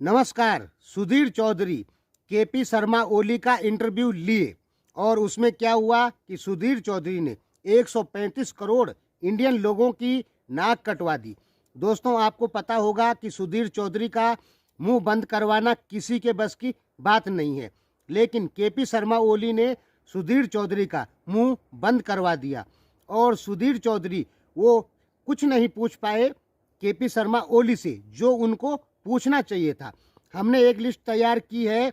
नमस्कार। सुधीर चौधरी केपी शर्मा ओली का इंटरव्यू लिए और उसमें क्या हुआ कि सुधीर चौधरी ने 135 करोड़ इंडियन लोगों की नाक कटवा दी। दोस्तों, आपको पता होगा कि सुधीर चौधरी का मुंह बंद करवाना किसी के बस की बात नहीं है, लेकिन केपी शर्मा ओली ने सुधीर चौधरी का मुंह बंद करवा दिया और सुधीर चौधरी वो कुछ नहीं पूछ पाए केपी शर्मा ओली से जो उनको पूछना चाहिए था। हमने एक लिस्ट तैयार की है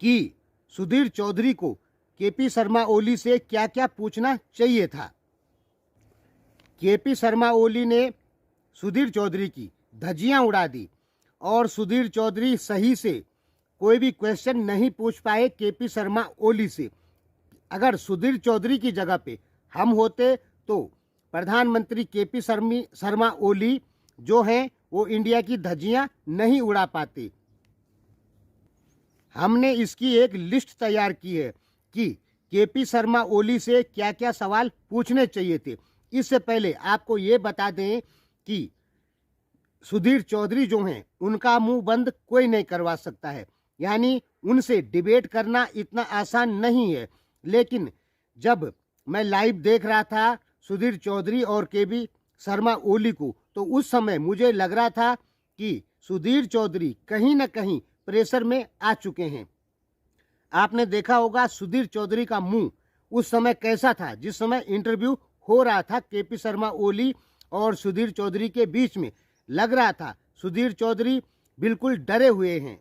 कि सुधीर चौधरी को केपी शर्मा ओली से क्या क्या पूछना चाहिए था। केपी शर्मा ओली ने सुधीर चौधरी की धज्जियां उड़ा दी और सुधीर चौधरी सही से कोई भी क्वेश्चन नहीं पूछ पाए केपी शर्मा ओली से। अगर सुधीर चौधरी की जगह पे हम होते तो प्रधानमंत्री केपी शर्मा ओली जो हैं वो इंडिया की धज्जियां नहीं उड़ा पाते। हमने इसकी एक लिस्ट तैयार की है कि केपी शर्मा ओली से क्या क्या सवाल पूछने चाहिए थे। इससे पहले आपको ये बता दें कि सुधीर चौधरी जो हैं उनका मुंह बंद कोई नहीं करवा सकता है, यानी उनसे डिबेट करना इतना आसान नहीं है। लेकिन जब मैं लाइव देख रहा था सुधीर चौधरी और केपी शर्मा ओली को, तो उस समय मुझे लग रहा था कि सुधीर चौधरी कहीं ना कहीं प्रेशर में आ चुके हैं। आपने देखा होगा सुधीर चौधरी का मुंह उस समय कैसा था जिस समय इंटरव्यू हो रहा था केपी शर्मा ओली और सुधीर चौधरी के बीच में। लग रहा था सुधीर चौधरी बिल्कुल डरे हुए हैं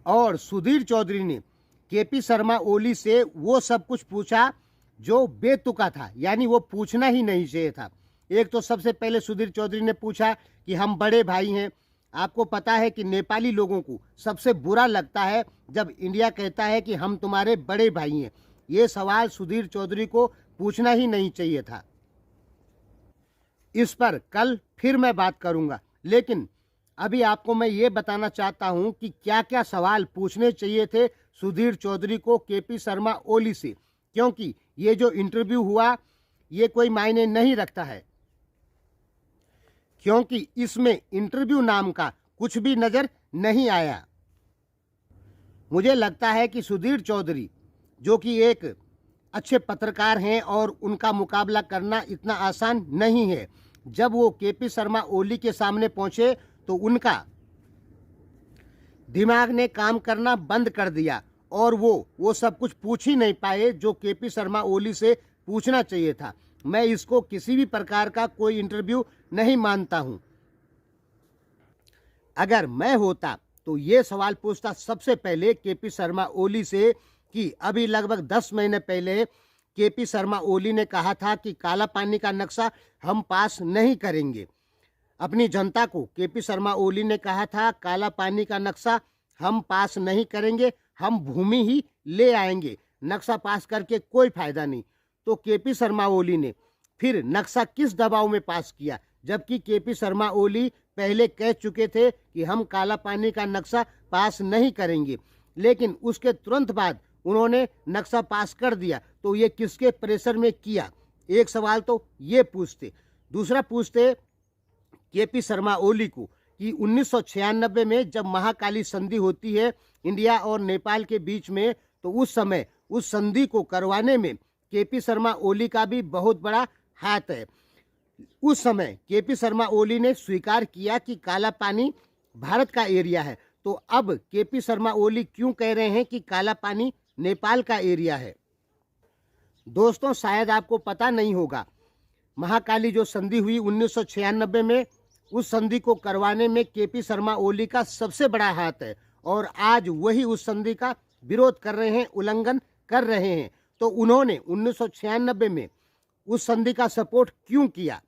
और सुधीर चौधरी ने केपी शर्मा ओली से वो सब कुछ पूछा जो बेतुका था, यानी वो पूछना ही नहीं चाहिए था। एक तो सबसे पहले सुधीर चौधरी ने पूछा कि हम बड़े भाई हैं। आपको पता है कि नेपाली लोगों को सबसे बुरा लगता है जब इंडिया कहता है कि हम तुम्हारे बड़े भाई हैं। ये सवाल सुधीर चौधरी को पूछना ही नहीं चाहिए था। इस पर कल फिर मैं बात करूंगा, लेकिन अभी आपको मैं ये बताना चाहता हूं कि क्या क्या सवाल पूछने चाहिए थे सुधीर चौधरी को केपी शर्मा ओली से, क्योंकि ये जो इंटरव्यू हुआ ये कोई मायने नहीं रखता है, क्योंकि इसमें इंटरव्यू नाम का कुछ भी नजर नहीं आया। मुझे लगता है कि सुधीर चौधरी जो कि एक अच्छे पत्रकार हैं और उनका मुकाबला करना इतना आसान नहीं है। जब वो केपी शर्मा ओली के सामने पहुंचे तो उनका दिमाग ने काम करना बंद कर दिया और वो सब कुछ पूछ ही नहीं पाए जो केपी शर्मा ओली से पूछना चाहिए था। मैं इसको किसी भी प्रकार का कोई इंटरव्यू नहीं मानता हूं। अगर मैं होता तो ये सवाल पूछता सबसे पहले केपी शर्मा ओली से कि अभी लगभग 10 महीने पहले केपी शर्मा ओली ने कहा था कि काला पानी का नक्शा हम पास नहीं करेंगे। अपनी जनता को केपी शर्मा ओली ने कहा था काला पानी का नक्शा हम पास नहीं करेंगे, हम भूमि ही ले आएंगे, नक्शा पास करके कोई फायदा नहीं। तो केपी शर्मा ओली ने फिर नक्शा किस दबाव में पास किया, जबकि केपी शर्मा ओली पहले कह चुके थे कि हम काला पानी का नक्शा पास नहीं करेंगे, लेकिन उसके तुरंत बाद उन्होंने नक्शा पास कर दिया। तो ये किसके प्रेशर में किया? एक सवाल तो ये पूछते। दूसरा पूछते केपी शर्मा ओली को कि 1996 में जब महाकाली संधि होती है इंडिया और नेपाल के बीच में, तो उस समय उस संधि को करवाने में केपी शर्मा ओली का भी बहुत बड़ा हाथ है। उस समय केपी शर्मा ओली ने स्वीकार किया कि काला पानी भारत का एरिया है। तो अब केपी शर्मा ओली क्यों कह रहे हैं कि काला पानी नेपाल का एरिया है? दोस्तों, शायद आपको पता नहीं होगा, महाकाली जो संधि हुई 1996 में, उस संधि को करवाने में केपी शर्मा ओली का सबसे बड़ा हाथ है और आज वही उस संधि का विरोध कर रहे हैं, उल्लंघन कर रहे हैं। तो उन्होंने 1996 में उस संधि का सपोर्ट क्यों किया?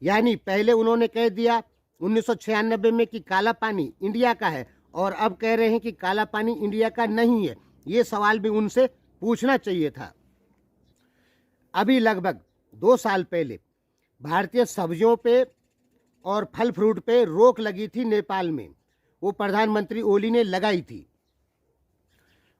यानी पहले उन्होंने कह दिया 1996 में कि काला पानी इंडिया का है और अब कह रहे हैं कि काला पानी इंडिया का नहीं है। ये सवाल भी उनसे पूछना चाहिए था। अभी लगभग 2 साल पहले भारतीय सब्जियों पे और फल फ्रूट पे रोक लगी थी नेपाल में, वो प्रधानमंत्री ओली ने लगाई थी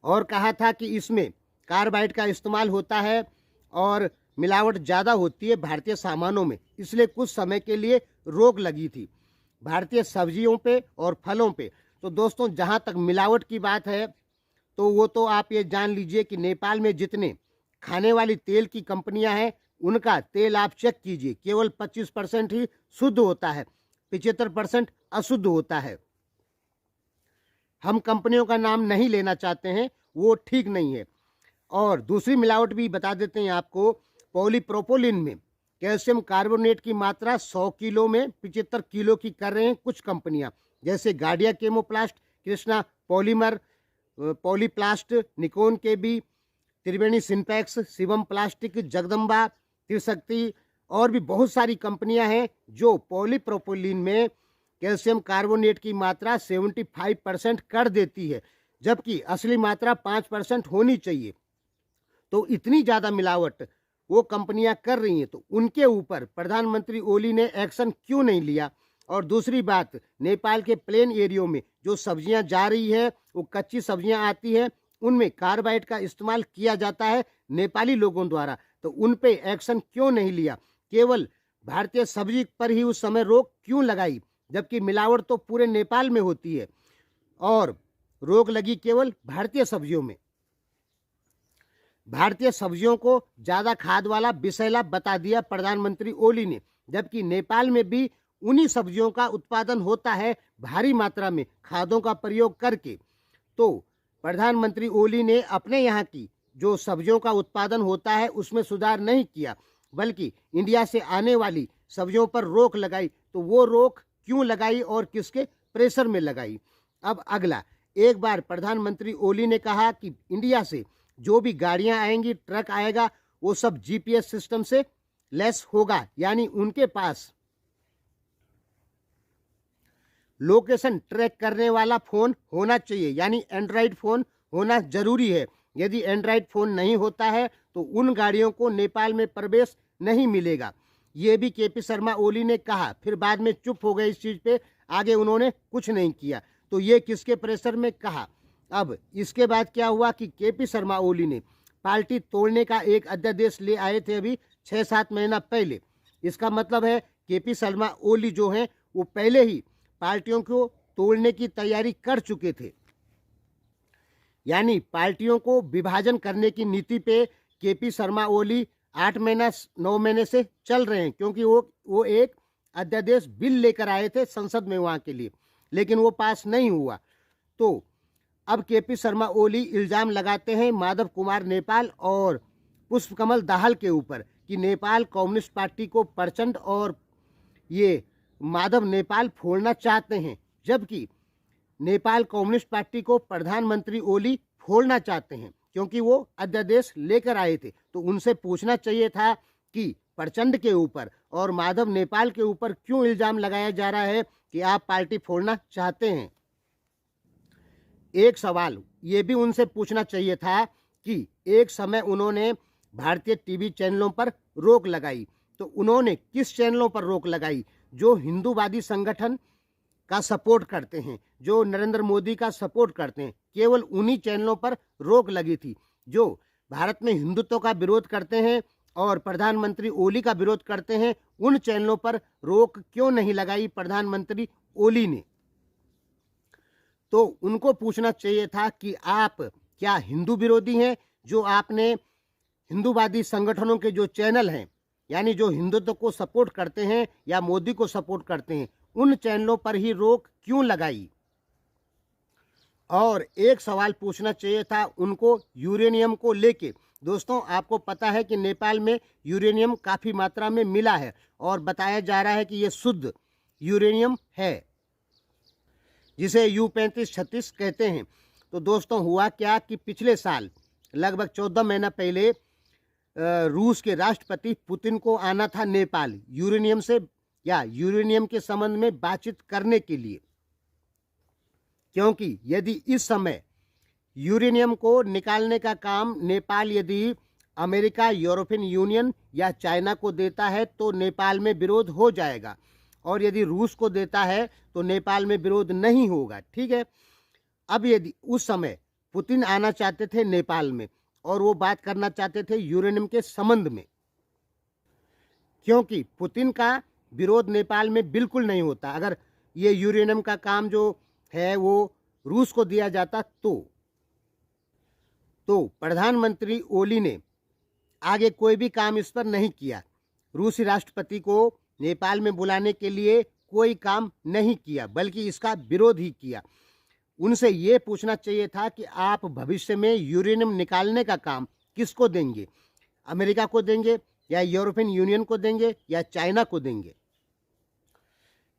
और कहा था कि इसमें कार्बाइड का इस्तेमाल होता है और मिलावट ज़्यादा होती है भारतीय सामानों में, इसलिए कुछ समय के लिए रोक लगी थी। भारतीय सब्जियों पे और फलों पे। तो दोस्तों जहाँ तक मिलावट की बात है तो वो तो आप ये जान लीजिए कि नेपाल में जितने खाने वाली तेल की कंपनियां हैं उनका तेल आप चेक कीजिए, केवल 25% ही शुद्ध होता है, 75% अशुद्ध होता है। हम कंपनियों का नाम नहीं लेना चाहते हैं, वो ठीक नहीं है। और दूसरी मिलावट भी बता देते हैं आपको, पॉलीप्रोपोलिन में कैल्शियम कार्बोनेट की मात्रा 100 किलो में 75 किलो की कर रहे हैं कुछ कंपनियां, जैसे गार्डिया केमोप्लास्ट, कृष्णा पॉलीमर, पॉलीप्लास्ट, निकोन के बी, त्रिवेणी सिंपैक्स, शिवम प्लास्टिक, जगदम्बा, त्रिशक्ति और भी बहुत सारी कंपनियां हैं जो पॉलीप्रोपोलिन में कैल्शियम कार्बोनेट की मात्रा 75% कर देती है, जबकि असली मात्रा 5% होनी चाहिए। तो इतनी ज़्यादा मिलावट वो कंपनियां कर रही हैं, तो उनके ऊपर प्रधानमंत्री ओली ने एक्शन क्यों नहीं लिया। और दूसरी बात, नेपाल के प्लेन एरियो में जो सब्जियां जा रही है, वो कच्ची सब्जियां आती है, उनमें कार्बाइड का इस्तेमाल किया जाता है नेपाली लोगों द्वारा, तो उन पे एक्शन क्यों नहीं लिया। केवल भारतीय सब्जी पर ही उस समय रोक क्यों लगाई, जबकि मिलावट तो पूरे नेपाल में होती है और रोक लगी केवल भारतीय सब्जियों में। भारतीय सब्जियों को ज़्यादा खाद वाला विषैला बता दिया प्रधानमंत्री ओली ने, जबकि नेपाल में भी उन्हीं सब्जियों का उत्पादन होता है भारी मात्रा में खादों का प्रयोग करके। तो प्रधानमंत्री ओली ने अपने यहाँ की जो सब्जियों का उत्पादन होता है उसमें सुधार नहीं किया, बल्कि इंडिया से आने वाली सब्जियों पर रोक लगाई। तो वो रोक क्यों लगाई और किसके प्रेशर में लगाई। अब अगला, एक बार प्रधानमंत्री ओली ने कहा कि इंडिया से जो भी गाड़ियां आएंगी, ट्रक आएगा, वो सब जीपीएस सिस्टम से लेस होगा, यानी उनके पास लोकेशन ट्रैक करने वाला फोन होना चाहिए, यानी एंड्रॉइड फोन होना जरूरी है। यदि एंड्रॉइड फोन नहीं होता है तो उन गाड़ियों को नेपाल में प्रवेश नहीं मिलेगा। ये भी केपी शर्मा ओली ने कहा, फिर बाद में चुप हो गए इस चीज़ पे, आगे उन्होंने कुछ नहीं किया। तो ये किसके प्रेशर में कहा। अब इसके बाद क्या हुआ कि केपी शर्मा ओली ने पार्टी तोड़ने का एक अध्यादेश ले आए थे अभी 6-7 महीना पहले। इसका मतलब है केपी शर्मा ओली जो हैं वो पहले ही पार्टियों को तोड़ने की तैयारी कर चुके थे, यानी पार्टियों को विभाजन करने की नीति पे केपी शर्मा ओली 8-9 महीने से चल रहे हैं, क्योंकि वो एक अध्यादेश बिल लेकर आए थे संसद में वहाँ के लिए, लेकिन वो पास नहीं हुआ। तो अब केपी शर्मा ओली इल्ज़ाम लगाते हैं माधव कुमार नेपाल और पुष्पकमल दाहाल के ऊपर कि नेपाल कम्युनिस्ट पार्टी को प्रचंड और ये माधव नेपाल फोड़ना चाहते हैं, जबकि नेपाल कम्युनिस्ट पार्टी को प्रधानमंत्री ओली फोड़ना चाहते हैं, क्योंकि वो अध्यादेश लेकर आए थे। तो उनसे पूछना चाहिए था कि प्रचंड के ऊपर और माधव नेपाल के ऊपर क्यों इल्ज़ाम लगाया जा रहा है कि आप पार्टी फोड़ना चाहते हैं। एक सवाल ये भी उनसे पूछना चाहिए था कि एक समय उन्होंने भारतीय टीवी चैनलों पर रोक लगाई, तो उन्होंने किस चैनलों पर रोक लगाई जो हिंदूवादी संगठन का सपोर्ट करते हैं, जो नरेंद्र मोदी का सपोर्ट करते हैं। केवल उन्हीं चैनलों पर रोक लगी थी जो भारत में हिंदुत्व का विरोध करते हैं और प्रधानमंत्री ओली का विरोध करते हैं। उन चैनलों पर रोक क्यों नहीं लगाई प्रधानमंत्री ओली ने। तो उनको पूछना चाहिए था कि आप क्या हिंदू विरोधी हैं, जो आपने हिंदूवादी संगठनों के जो चैनल हैं, यानी जो हिंदुत्व को सपोर्ट करते हैं या मोदी को सपोर्ट करते हैं, उन चैनलों पर ही रोक क्यों लगाई। और एक सवाल पूछना चाहिए था उनको यूरेनियम को लेके। दोस्तों आपको पता है कि नेपाल में यूरेनियम काफ़ी मात्रा में मिला है और बताया जा रहा है कि ये शुद्ध यूरेनियम है, जिसे U-35-36 कहते हैं। तो दोस्तों हुआ क्या कि पिछले साल लगभग 14 महीना पहले रूस के राष्ट्रपति पुतिन को आना था नेपाल यूरेनियम से या यूरेनियम के संबंध में बातचीत करने के लिए, क्योंकि यदि इस समय यूरेनियम को निकालने का काम नेपाल यदि अमेरिका, यूरोपियन यूनियन या चाइना को देता है तो नेपाल में विरोध हो जाएगा, और यदि रूस को देता है तो नेपाल में विरोध नहीं होगा। ठीक है। अब यदि उस समय पुतिन आना चाहते थे नेपाल में और वो बात करना चाहते थे यूरेनियम के संबंध में, क्योंकि पुतिन का विरोध नेपाल में बिल्कुल नहीं होता। अगर ये यूरेनियम का काम जो है वो रूस को दिया जाता तो प्रधानमंत्री ओली ने आगे कोई भी काम इस पर नहीं किया। रूसी राष्ट्रपति को नेपाल में बुलाने के लिए कोई काम नहीं किया, बल्कि इसका विरोध ही किया। उनसे ये पूछना चाहिए था कि आप भविष्य में यूरेनियम निकालने का काम किसको देंगे, अमेरिका को देंगे या यूरोपियन यूनियन को देंगे या चाइना को देंगे।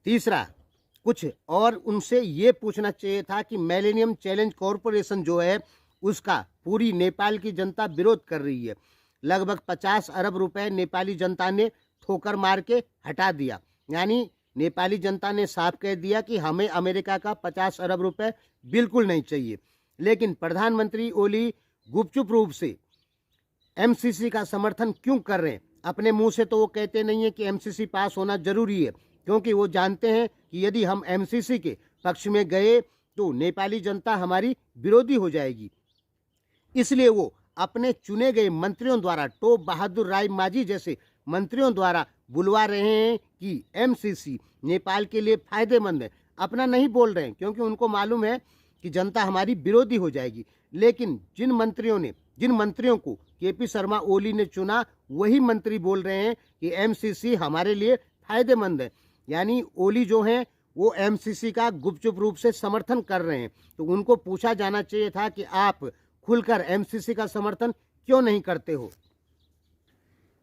तीसरा, कुछ और उनसे ये पूछना चाहिए था कि मिलेनियम चैलेंज कॉरपोरेशन जो है उसका पूरी नेपाल की जनता विरोध कर रही है। लगभग 50 अरब रुपए नेपाली जनता ने ठोकर मार के हटा दिया। यानी नेपाली जनता ने साफ कह दिया कि हमें अमेरिका का 50 अरब रुपए बिल्कुल नहीं चाहिए। लेकिन प्रधानमंत्री ओली गुपचुप रूप से एमसीसी का समर्थन क्यों कर रहे हैं? अपने मुंह से तो वो कहते नहीं है कि एमसीसी पास होना जरूरी है, क्योंकि वो जानते हैं कि यदि हम एमसीसी के पक्ष में गए तो नेपाली जनता हमारी विरोधी हो जाएगी। इसलिए वो अपने चुने गए मंत्रियों द्वारा, टोप बहादुर राय माझी जैसे मंत्रियों द्वारा बुलवा रहे हैं कि एमसीसी नेपाल के लिए फायदेमंद है। अपना नहीं बोल रहे हैं, क्योंकि उनको मालूम है कि जनता हमारी विरोधी हो जाएगी। लेकिन जिन मंत्रियों को केपी शर्मा ओली ने चुना, वही मंत्री बोल रहे हैं कि एमसीसी हमारे लिए फायदेमंद है। यानी ओली जो हैं वो एमसीसी का गुपचुप रूप से समर्थन कर रहे हैं। तो उनको पूछा जाना चाहिए था कि आप खुलकर एमसीसी का समर्थन क्यों नहीं करते हो,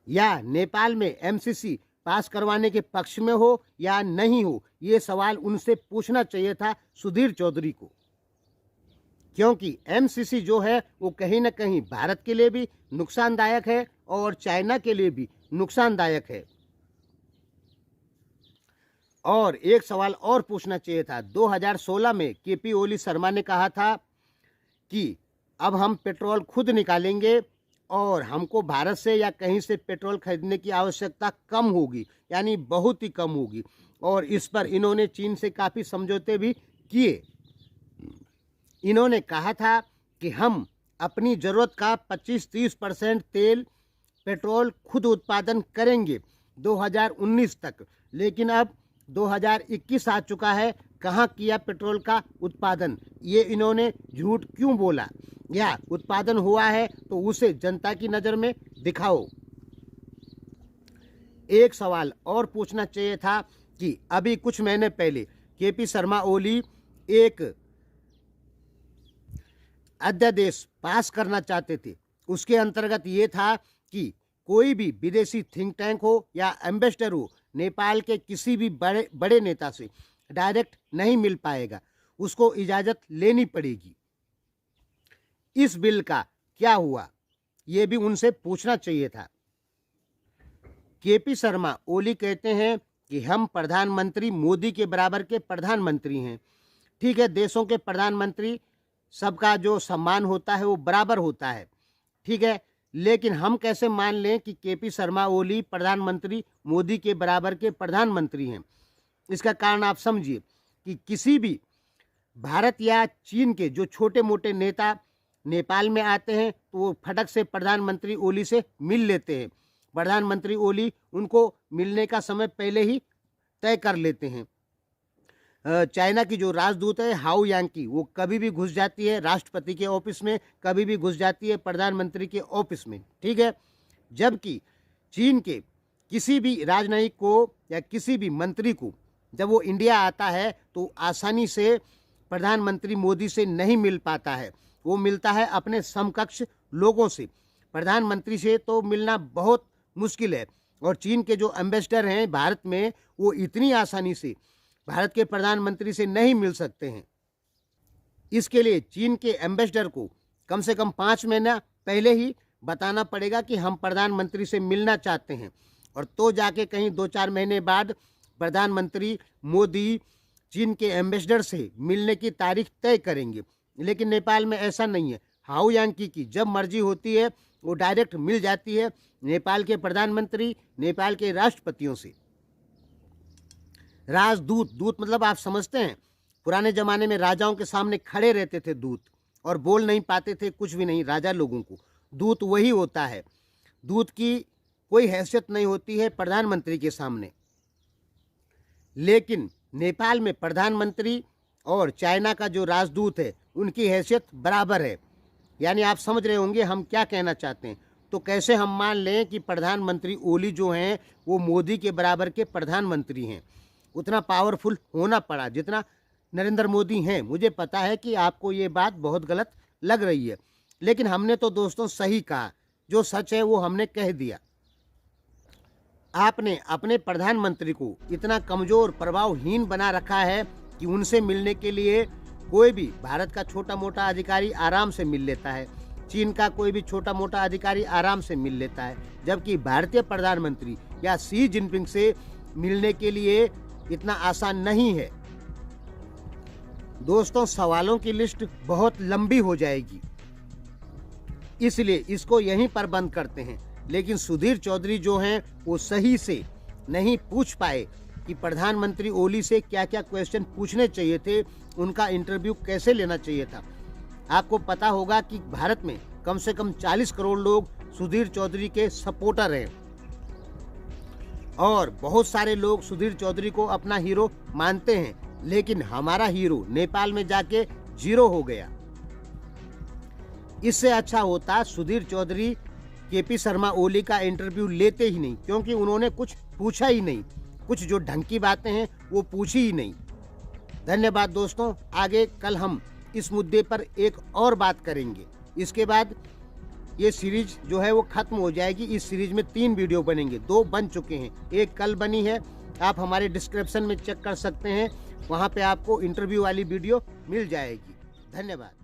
या नेपाल में एमसीसी पास करवाने के पक्ष में हो या नहीं हो। ये सवाल उनसे पूछना चाहिए था सुधीर चौधरी को, क्योंकि एमसीसी जो है वो कहीं ना कहीं भारत के लिए भी नुकसानदायक है और चाइना के लिए भी नुकसानदायक है। और एक सवाल और पूछना चाहिए था। 2016 में केपी ओली शर्मा ने कहा था कि अब हम पेट्रोल खुद निकालेंगे और हमको भारत से या कहीं से पेट्रोल खरीदने की आवश्यकता कम होगी, यानी बहुत ही कम होगी। और इस पर इन्होंने चीन से काफ़ी समझौते भी किए। इन्होंने कहा था कि हम अपनी ज़रूरत का 25-30% तेल पेट्रोल खुद उत्पादन करेंगे 2019 तक। लेकिन अब 2021 आ चुका है, कहाँ किया पेट्रोल का उत्पादन? ये इन्होंने झूठ क्यों बोला? या उत्पादन हुआ है तो उसे जनता की नज़र में दिखाओ। एक सवाल और पूछना चाहिए था कि अभी कुछ महीने पहले केपी शर्मा ओली एक अध्यादेश पास करना चाहते थे। उसके अंतर्गत ये था कि कोई भी विदेशी थिंक टैंक हो या एम्बेसडर हो, नेपाल के किसी भी बड़े नेता से डायरेक्ट नहीं मिल पाएगा, उसको इजाज़त लेनी पड़ेगी। इस बिल का क्या हुआ, ये भी उनसे पूछना चाहिए था। केपी शर्मा ओली कहते हैं कि हम प्रधानमंत्री मोदी के बराबर के प्रधानमंत्री हैं। ठीक है, देशों के प्रधानमंत्री सबका जो सम्मान होता है वो बराबर होता है, ठीक है। लेकिन हम कैसे मान लें कि केपी शर्मा ओली प्रधानमंत्री मोदी के बराबर के प्रधानमंत्री हैं? इसका कारण आप समझिए कि किसी भी भारत या चीन के जो छोटे मोटे नेता नेपाल में आते हैं तो वो फटक से प्रधानमंत्री ओली से मिल लेते हैं। प्रधानमंत्री ओली उनको मिलने का समय पहले ही तय कर लेते हैं। चाइना की जो राजदूत है हाउ यांकी, वो कभी भी घुस जाती है राष्ट्रपति के ऑफिस में, कभी भी घुस जाती है प्रधानमंत्री के ऑफिस में, ठीक है। जबकि चीन के किसी भी राजनयिक को या किसी भी मंत्री को जब वो इंडिया आता है तो आसानी से प्रधानमंत्री मोदी से नहीं मिल पाता है। वो मिलता है अपने समकक्ष लोगों से, प्रधानमंत्री से तो मिलना बहुत मुश्किल है। और चीन के जो एम्बेसडर हैं भारत में, वो इतनी आसानी से भारत के प्रधानमंत्री से नहीं मिल सकते हैं। इसके लिए चीन के एम्बेसडर को कम से कम 5 महीना पहले ही बताना पड़ेगा कि हम प्रधानमंत्री से मिलना चाहते हैं, और तो जाके कहीं 2-4 महीने बाद प्रधानमंत्री मोदी चीन के एम्बेसडर से मिलने की तारीख तय करेंगे। लेकिन नेपाल में ऐसा नहीं है। हाउ यांकी की जब मर्जी होती है वो डायरेक्ट मिल जाती है नेपाल के प्रधानमंत्री, नेपाल के राष्ट्रपतियों से। राजदूत, दूत मतलब आप समझते हैं, पुराने ज़माने में राजाओं के सामने खड़े रहते थे दूत, और बोल नहीं पाते थे कुछ भी नहीं राजा लोगों को। दूत वही होता है। दूत की कोई हैसियत नहीं होती है प्रधानमंत्री के सामने। लेकिन नेपाल में प्रधानमंत्री और चाइना का जो राजदूत है उनकी हैसियत बराबर है। यानी आप समझ रहे होंगे हम क्या कहना चाहते हैं। तो कैसे हम मान लें कि प्रधानमंत्री ओली जो हैं वो मोदी के बराबर के प्रधानमंत्री हैं। उतना पावरफुल होना पड़ा जितना नरेंद्र मोदी हैं। मुझे पता है कि आपको ये बात बहुत गलत लग रही है, लेकिन हमने तो दोस्तों सही कहा, जो सच है वो हमने कह दिया। आपने अपने प्रधानमंत्री को इतना कमज़ोर प्रभावहीन बना रखा है कि उनसे मिलने के लिए कोई भी भारत का छोटा मोटा अधिकारी आराम से मिल लेता है, चीन का कोई भी छोटा मोटा अधिकारी आराम से मिल लेता है, जबकि भारतीय प्रधानमंत्री या शी जिनपिंग से मिलने के लिए इतना आसान नहीं है। दोस्तों, सवालों की लिस्ट बहुत लंबी हो जाएगी, इसलिए इसको यहीं पर बंद करते हैं। लेकिन सुधीर चौधरी जो हैं वो सही से नहीं पूछ पाए कि प्रधानमंत्री ओली से क्या क्या क्वेश्चन पूछने चाहिए थे, उनका इंटरव्यू कैसे लेना चाहिए था। आपको पता होगा कि भारत में कम से कम 40 करोड़ लोग सुधीर चौधरी के सपोर्टर हैं और बहुत सारे लोग सुधीर चौधरी को अपना हीरो मानते हैं, लेकिन हमारा हीरो नेपाल में जाके 0 हो गया। इससे अच्छा होता सुधीर चौधरी केपी शर्मा ओली का इंटरव्यू लेते ही नहीं, क्योंकि उन्होंने कुछ पूछा ही नहीं, कुछ जो ढंग की बातें हैं वो पूछी ही नहीं। धन्यवाद दोस्तों, आगे कल हम इस मुद्दे पर एक और बात करेंगे। इसके बाद ये सीरीज जो है वो खत्म हो जाएगी। इस सीरीज में 3 वीडियो बनेंगे, 2 बन चुके हैं, एक कल बनी है। आप हमारे डिस्क्रिप्शन में चेक कर सकते हैं, वहाँ पे आपको इंटरव्यू वाली वीडियो मिल जाएगी। धन्यवाद।